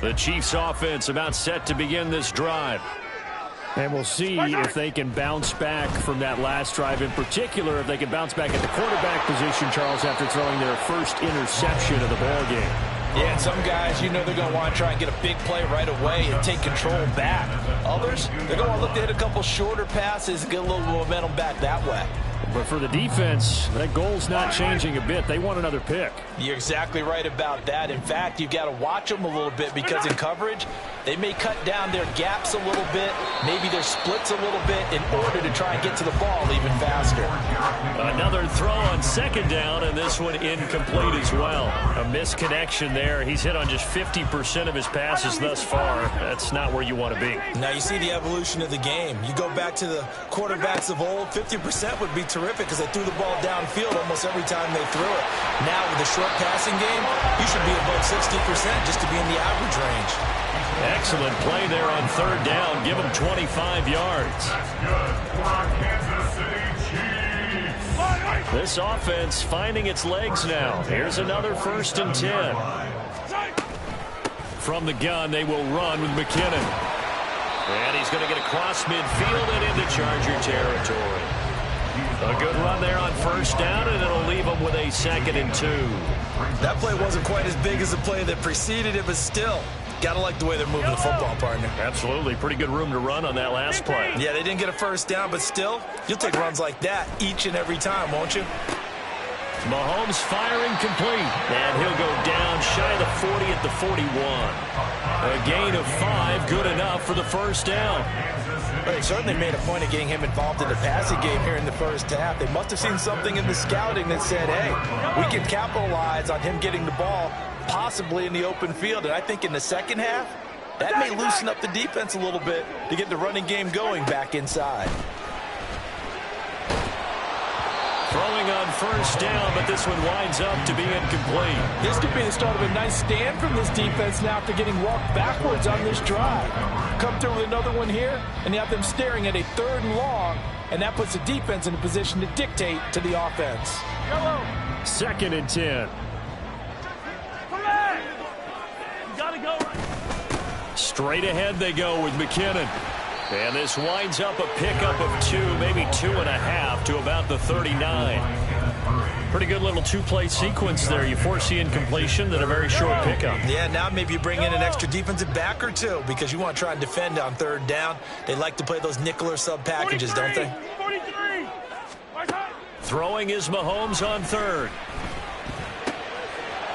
The Chiefs offense about set to begin this drive. And we'll see if they can bounce back from that last drive. In particular, if they can bounce back at the quarterback position, Charles, after throwing their first interception of the ball game. Yeah, and some guys, they're going to want to try and get a big play right away and take control back. Others, they're going to want to look to hit a couple shorter passes and get a little momentum back that way. But for the defense, that goal's not changing a bit. They want another pick. You're exactly right about that. In fact, you've got to watch them a little bit because in coverage, they may cut down their gaps a little bit, maybe their splits a little bit in order to try and get to the ball even faster. Another throw on second down, and this one incomplete as well. A misconnection there. He's hit on just 50% of his passes thus far. That's not where you want to be. Now you see the evolution of the game. You go back to the quarterbacks of old, 50% would be terrific because they threw the ball downfield almost every time they threw it. Now with the short passing game, you should be above 60% just to be in the average range. Excellent play there on third down. Give them 25 yards. This offense finding its legs now. Here's another 1st and 10. From the gun, they will run with McKinnon. And he's going to get across midfield and into Charger territory. A good run there on first down, and it'll leave them with a 2nd and 2. That play wasn't quite as big as the play that preceded it, but still, got to like the way they're moving the football, partner. Absolutely. Pretty good room to run on that last play. Yeah, they didn't get a first down, but still, you'll take runs like that each and every time, won't you? Mahomes firing complete, and he'll go down shy of the 40 at the 41. A gain of 5, good enough for the first down. They certainly made a point of getting him involved in the passing game here in the first half. They must have seen something in the scouting that said, hey, we can capitalize on him getting the ball possibly in the open field. And I think in the second half, that may loosen up the defense a little bit to get the running game going back inside. Throwing on first down, but this one winds up to be incomplete. This could be the start of a nice stand from this defense now after getting walked backwards on this drive. Come through with another one here, and you have them staring at a 3rd and long, and that puts the defense in a position to dictate to the offense. 2nd and 10. Straight ahead they go with McKinnon. And this winds up a pickup of 2, maybe 2.5 to about the 39. Pretty good little 2-play sequence there. You foresee incompletion, then a very short pickup. Yeah, now maybe you bring in an extra defensive back or two because you want to try and defend on 3rd down. They like to play those nickel or sub packages, don't they? 43. Throwing is Mahomes on 3rd.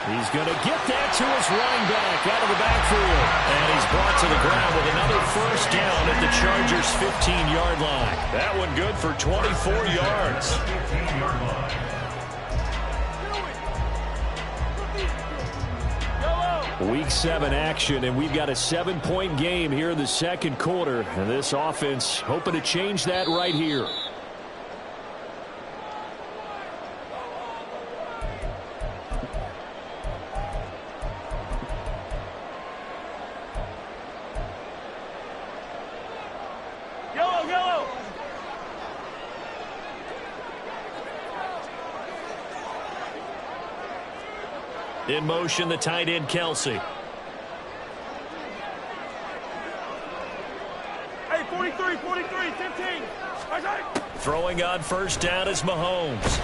He's going to get that to his running back out of the backfield. And he's brought to the ground with another first down at the Chargers' 15-yard line. That one good for 24 yards. Week 7 action, and we've got a 7-point game here in the second quarter. And this offense hoping to change that right here. In motion, the tight end, Kelsey. Hey, 43, 15. Throwing on first down is Mahomes.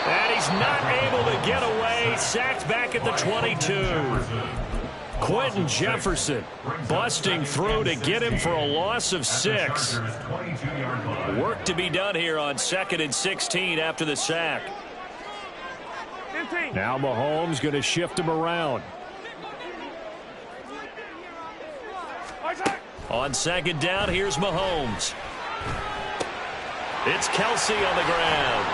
And he's not able to get away. Sacked back at the 22. Quentin Jefferson busting through to get him for a loss of 6. Work to be done here on 2nd and 16 after the sack. Now Mahomes going to shift him around. On 2nd down, here's Mahomes. It's Kelsey on the ground.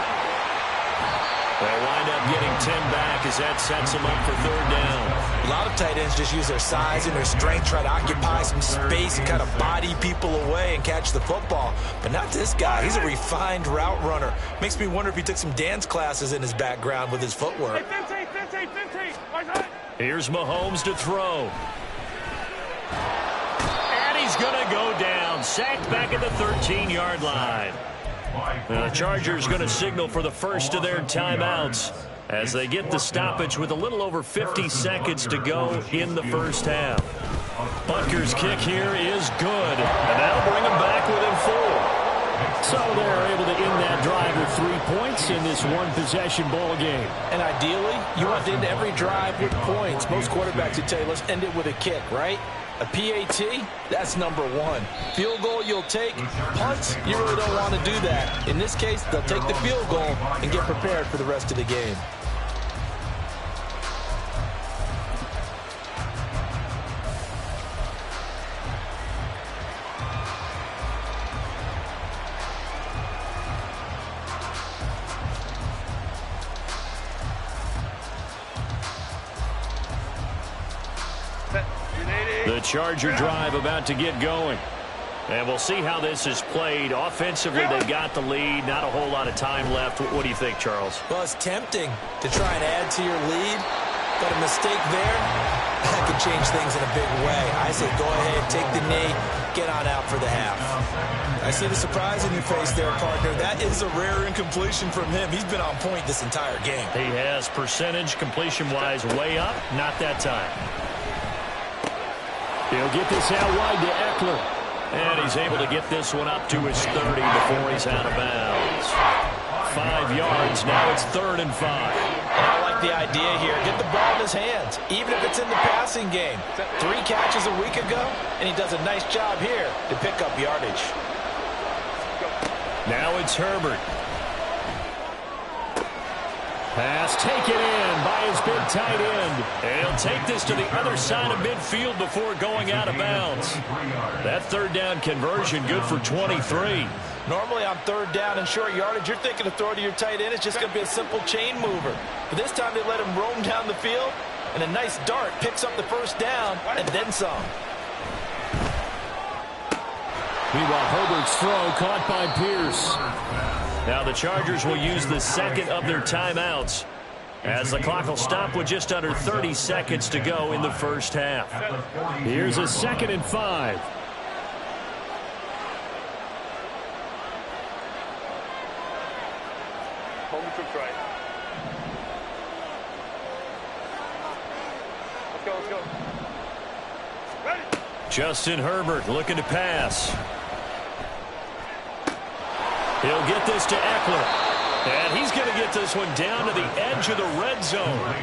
They'll wind up getting 10 back as that sets him up for 3rd down. A lot of tight ends just use their size and their strength, try to occupy some space and kind of body people away and catch the football. But not this guy. He's a refined route runner. Makes me wonder if he took some dance classes in his background with his footwork. 15. Here's Mahomes to throw. And he's going to go down. Sacked back at the 13-yard line. The Chargers going to signal for the first of their timeouts as they get the stoppage with a little over 50 seconds to go in the first half. Butker's kick here is good, and that'll bring them back within 4. So they're able to end that drive with 3 points in this one-possession ball game. And ideally, you want to end every drive with points. Most quarterbacks would tell you, let's end it with a kick, right? A PAT, that's number 1. Field goal you'll take. Punts, you really don't want to do that. In this case, they'll take the field goal and get prepared for the rest of the game. The Charger drive about to get going. And we'll see how this is played. Offensively, they got the lead. Not a whole lot of time left. What do you think, Charles? Well, it's tempting to try and add to your lead, but a mistake there, that could change things in a big way. I say go ahead, take the knee, get on out for the half. I see the surprise in your face there, partner. That is a rare incompletion from him. He's been on point this entire game. He has percentage completion-wise way up. Not that time. He'll get this out wide to Eckler. And he's able to get this one up to his 30 before he's out of bounds. 5 yards. Now it's 3rd and 5. And I like the idea here. Get the ball in his hands, even if it's in the passing game. 3 catches a week ago, and he does a nice job here to pick up yardage. Now it's Herbert. Pass taken in by his big tight end. And he'll take this to the other side of midfield before going out of bounds. That 3rd down conversion good for 23. Normally on 3rd down and short yardage, you're thinking to throw to your tight end. It's just going to be a simple chain mover. But this time they let him roam down the field, and a nice dart picks up the 1st down and then some. Meanwhile, Herbert's throw caught by Pierce. Now the Chargers will use the 2nd of their timeouts as the clock will stop with just under 30 seconds to go in the first half. Here's a 2nd and 5. Hold the troops right. Let's go. Ready. Justin Herbert looking to pass. He'll get this to Eckler. And he's going to get this one down to the edge of the red zone.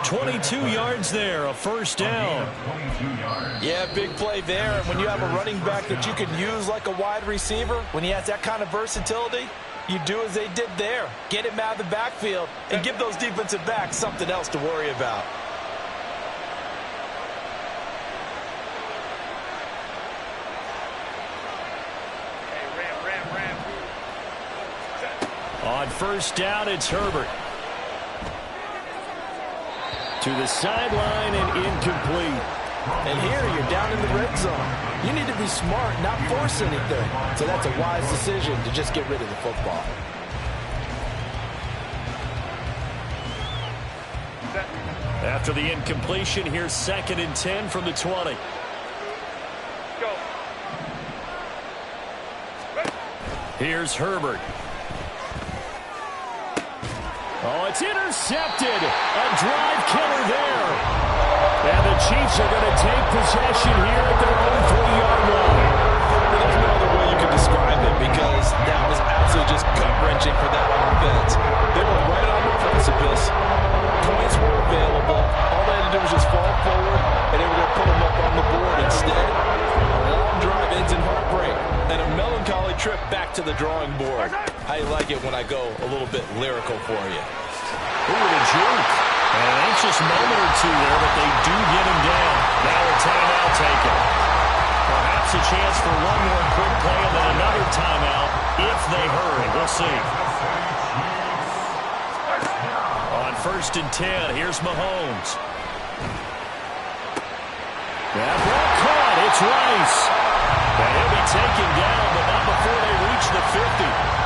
22 yards there, a 1st down. Yeah, big play there. And when you have a running back that you can use like a wide receiver, when he has that kind of versatility, you do as they did there. Get him out of the backfield and give those defensive backs something else to worry about. On 1st down, it's Herbert. To the sideline and incomplete. And here you're down in the red zone. You need to be smart, not force anything. So that's a wise decision to just get rid of the football. After the incompletion, here's 2nd and 10 from the 20. Go. Here's Herbert. Oh, it's intercepted. A drive killer there. And the Chiefs are going to take possession here at their own 3-yard line. There's no other way you can describe it because that was absolutely just gut-wrenching for that offense. They were right on the precipice. Points were available. All they had to do was just fall forward, and they were going to put them up on the board. Instead, a long drive ends in heartbreak and a melancholy trip back to the drawing board. I like it when I go a little bit lyrical for you. Ooh, the juke. An anxious moment or two there, but they do get him down. Now a timeout taken. Perhaps a chance for one more quick play and then another timeout if they hurry. We'll see. On 1st and 10, here's Mahomes. That ball caught. It's Rice. And he'll be taken down, but not before they reach the 50.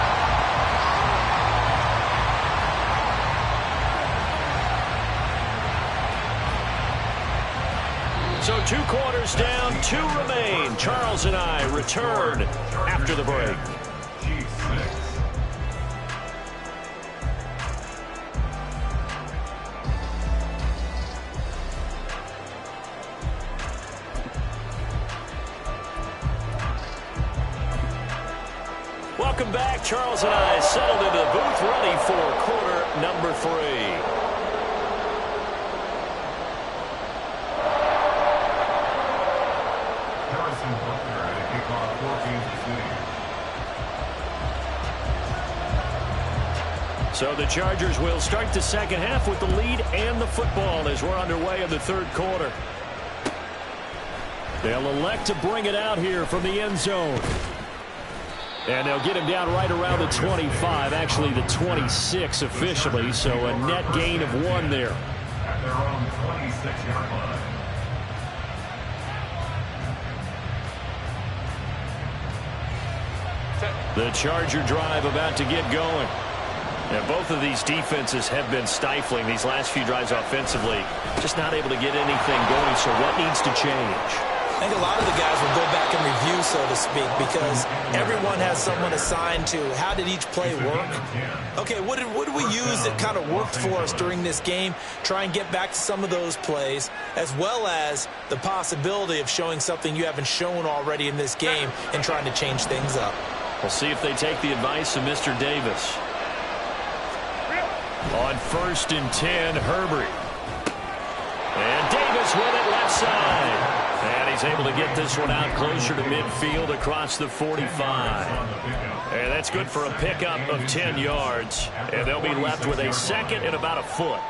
So 2 quarters down, 2 remain. Charles and I return after the break. Welcome back. Charles and I settled into the booth ready for quarter number 3. So the Chargers will start the second half with the lead and the football as we're underway in the third quarter. They'll elect to bring it out here from the end zone. And they'll get him down right around the 25, actually the 26 officially, so a net gain of 1 there. At their own 26-yard line. The Charger drive about to get going. Now, both of these defenses have been stifling these last few drives offensively. Just not able to get anything going, so what needs to change? I think a lot of the guys will go back and review, so to speak, because everyone has someone assigned to how did each play work. Okay, what did we use that kind of worked for us during this game? Try and get back to some of those plays, as well as the possibility of showing something you haven't shown already in this game and trying to change things up. We'll see if they take the advice of Mr. Davis. On 1st and 10, Herbert. And Davis with it left side. And he's able to get this one out closer to midfield across the 45. And that's good for a pickup of 10 yards. And they'll be left with a second and about a foot.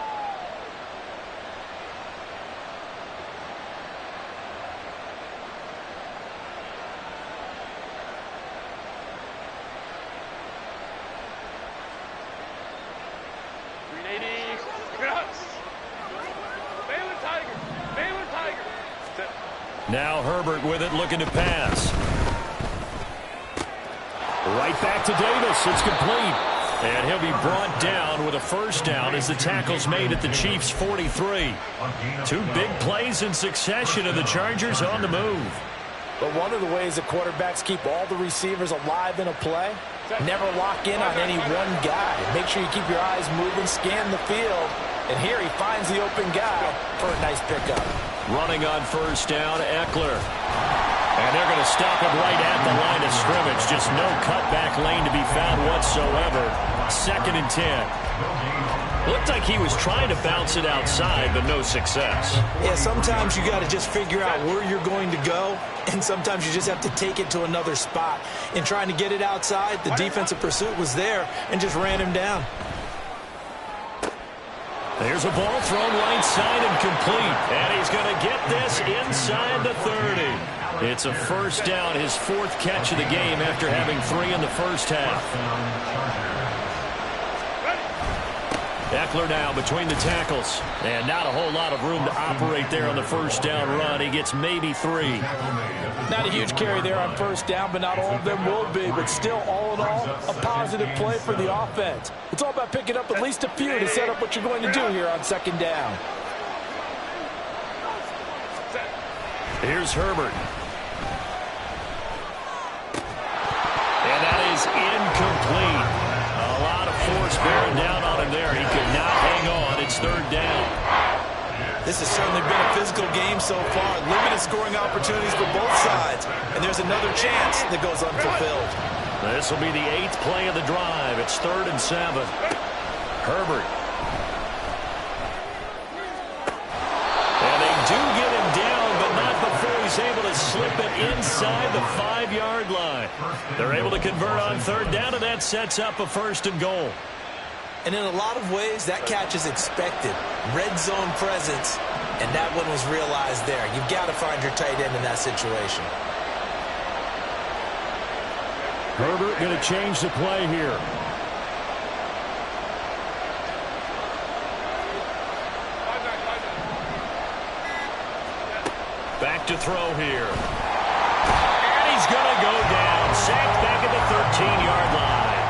Now Herbert with it, looking to pass. Right back to Davis. It's complete. And he'll be brought down with a first down as the tackle's made at the Chiefs' 43. 2 big plays in succession of the Chargers on the move. But one of the ways that quarterbacks keep all the receivers alive in a play, never lock in on any one guy. Make sure you keep your eyes moving, scan the field. And here he finds the open guy for a nice pickup. Running on first down, Eckler. And they're going to stop him right at the line of scrimmage. Just no cutback lane to be found whatsoever. 2nd and 10. Looked like he was trying to bounce it outside, but no success. Yeah, sometimes you got to just figure out where you're going to go, and sometimes you just have to take it to another spot. In trying to get it outside, the defensive pursuit was there and just ran him down. There's a ball thrown right side and complete. And he's going to get this inside the 30. It's a first down, his 4th catch of the game after having 3 in the first half. Eckler now between the tackles. And not a whole lot of room to operate there on the first down run. He gets maybe 3. Not a huge carry there on first down, but not all of them will be. But still, all in all, a positive play for the offense. It's all about picking up at least a few to set up what you're going to do here on 2nd down. Here's Herbert. And that is incomplete. A lot of force bearing down on him there. He could not hang on. It's 3rd down. This has certainly been a physical game so far. Limited scoring opportunities for both sides. And there's another chance that goes unfulfilled. This will be the 8th play of the drive. It's 3rd and 7. Herbert. And they do get him down, but not before he's able to slip it inside the 5-yard line. They're able to convert on 3rd down, and that sets up a 1st and goal. And in a lot of ways, that catch is expected. Red zone presence, and that one was realized there. You've got to find your tight end in that situation. Herbert going to change the play here. Back to throw here. And he's going to go down. Sacked back at the 13-yard line.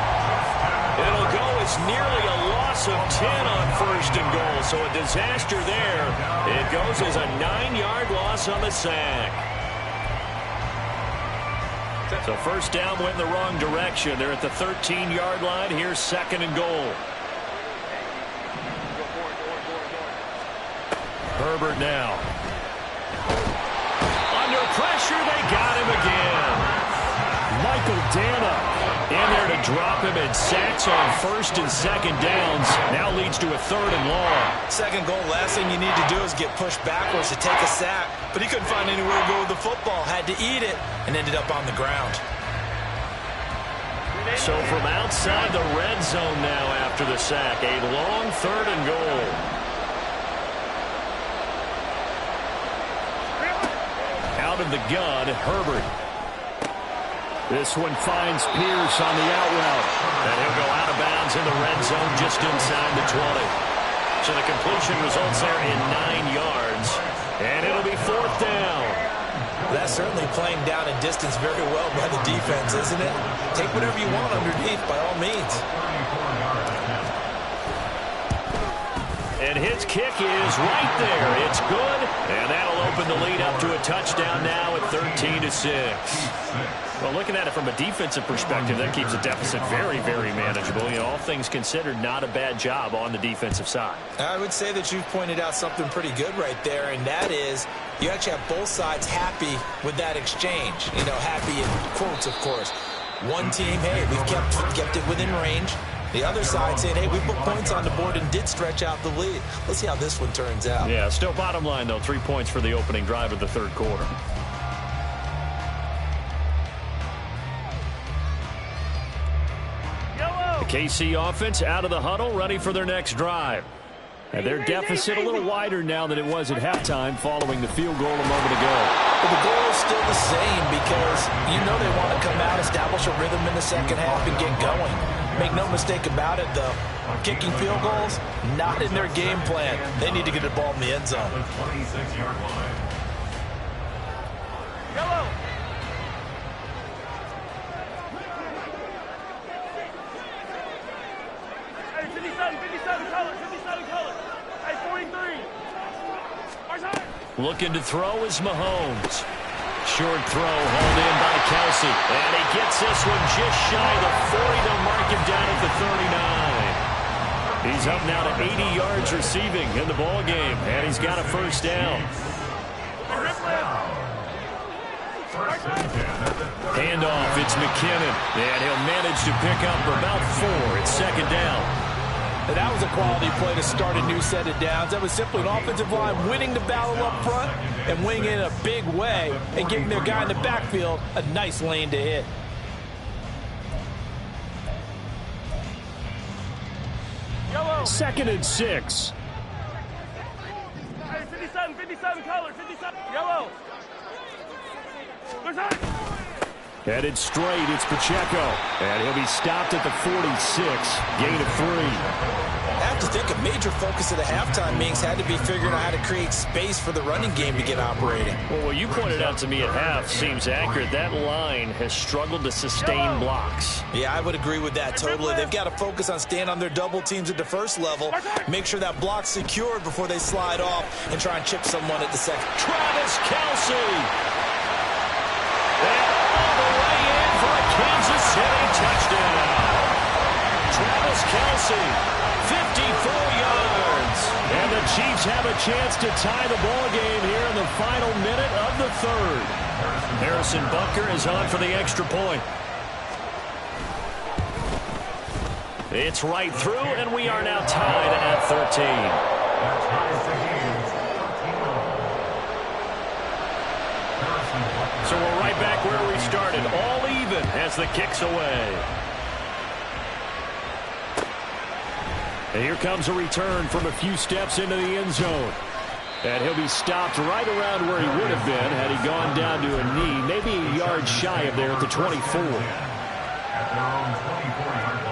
It'll go as nearly a loss of 10 on 1st and goal. So a disaster there. It goes as a 9-yard loss on the sack. So 1st down went in the wrong direction. They're at the 13-yard line. Here's 2nd and goal. Herbert now. Under pressure, they got him again. Michael Dana in drop him, and sacks on first and second downs. Now leads to a 3rd and long. Second goal, last thing you need to do is get pushed backwards to take a sack. But he couldn't find anywhere to go with the football. Had to eat it and ended up on the ground. So from outside the red zone now after the sack, a long 3rd and goal. Out of the gun, Herbert. This one finds Pierce on the out route. And he'll go out of bounds in the red zone just inside the 20. So the completion results there in 9 yards. And it'll be 4th down. That's certainly playing down and distance very well by the defense, isn't it? Take whatever you want underneath, by all means. And his kick is right there. It's good, and that'll open the lead up to a touchdown now at 13-6. Well, looking at it from a defensive perspective, that keeps the deficit very, very manageable. You know, all things considered, not a bad job on the defensive side. I would say that you've pointed out something pretty good right there, and that is you actually have both sides happy with that exchange. You know, happy in quotes, of course. One team, hey, we've kept it within range. The other side saying, hey, we put points on the board and did stretch out the lead. Let's see how this one turns out. Yeah, still bottom line, though, 3 points for the opening drive of the 3rd quarter. The KC offense out of the huddle, ready for their next drive. And their deficit a little wider now than it was at halftime following the field goal a moment ago. But the goal is still the same because you know they want to come out, establish a rhythm in the second half, and get going. Make no mistake about it, though. Kicking field goals, not in their game plan. They need to get the ball in the end zone. 26-yard line. Yellow. Hey, 57 color. Hey, 43. Looking to throw is Mahomes. Short throw hauled in by Kelsey. And he gets this one just shy of the 40. They'll mark him down at the 39. He's up now to 80 yards receiving in the ball game. And he's got a first down. Handoff, it's McKinnon. And he'll manage to pick up about 4. It's second down. And that was a quality play to start a new set of downs. That was simply an offensive line winning the battle up front and winning in a big way and giving their guy in the backfield a nice lane to hit. Yellow. 2nd and 6. Hey, 57 color. 57. Yellow. There's that. Headed straight, it's Pacheco. And he'll be stopped at the 46. Gain of 3. I have to think a major focus of the halftime meetings had to be figuring out how to create space for the running game to get operating. Well, what you pointed out to me at half seems accurate. That line has struggled to sustain blocks. Yeah, I would agree with that totally. They've got to focus on staying on their double teams at the first level, make sure that block's secured before they slide off and try and chip someone at the second. Travis Kelce. All the way in for a Kansas City touchdown. Travis Kelce, 54 yards. And the Chiefs have a chance to tie the ball game here in the final minute of the 3rd. Harrison Butker is on for the extra point. It's right through, and we are now tied at 13. So we're right back where we started, all even as the kick's away. And here comes a return from a few steps into the end zone. And he'll be stopped right around where he would have been had he gone down to a knee, maybe a yard shy of there at the 24. At their own 24-yard